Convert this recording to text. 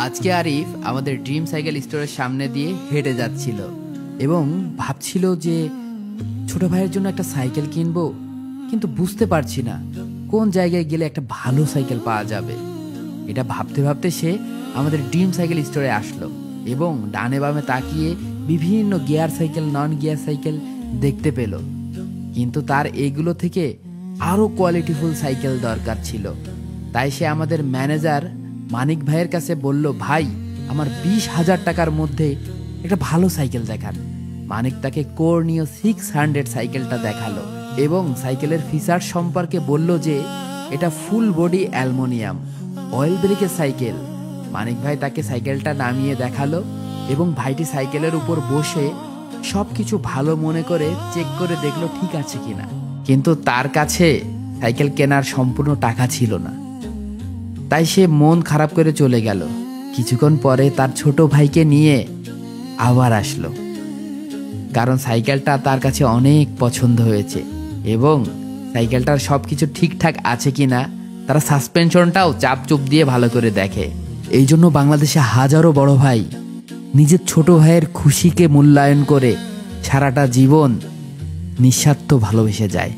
আজকে আরিফ আমাদের dream cycle স্টোরের সামনে দিয়ে হেঁটে যাচ্ছিল এবং ভাবছিল যে ছোট ভাইয়ের জন্য একটা সাইকেল কিনবো, কিন্তু বুঝতে পারছি না কোন জায়গায় গেলে একটা ভালো সাইকেল পাওয়া যাবে। এটা ভাবতে ভাবতে সে আমাদের ড্রিম সাইকেল স্টোরে আসলো এবং ডানে বামে তাকিয়ে বিভিন্ন gear cycle, non gear cycle দেখতে পেল, কিন্তু তার এইগুলো থেকে আরও কোয়ালিটিফুল সাইকেল দরকার ছিল। তাই সে আমাদের ম্যানেজার মানিক ভাইয়ের কাছে বলল, ভাই আমার 20,000 টাকার মধ্যে একটা ভালো সাইকেল দেখান। মানিক তাকে কর্নিও 600 সাইকেলটা দেখালো এবং সাইকেলের ফিচার সম্পর্কে বলল যে এটা ফুল বডি অ্যালুমিনিয়াম অয়েল ব্রেকের সাইকেল। মানিক ভাই তাকে সাইকেলটা নামিয়ে দেখালো এবং ভাইটি সাইকেলের উপর বসে সব কিছু ভালো মনে করে চেক করে দেখলো ঠিক আছে কিনা, কিন্তু তার কাছে সাইকেল কেনার সম্পূর্ণ টাকা ছিল না। তাই সে মন খারাপ করে চলে গেল। কিছুক্ষণ পরে তার ছোট ভাইকে নিয়ে আবার আসলো, কারণ সাইকেলটা তার কাছে অনেক পছন্দ হয়েছে এবং সাইকেলটার সব কিছু ঠিকঠাক আছে কিনা তারা সাসপেনশনটাও চাপ দিয়ে ভালো করে দেখে। এই জন্য বাংলাদেশে হাজারো বড় ভাই নিজের ছোট ভাইয়ের খুশিকে মূল্যায়ন করে সারাটা জীবন নিঃস্বার্থ ভালোবেসে যায়।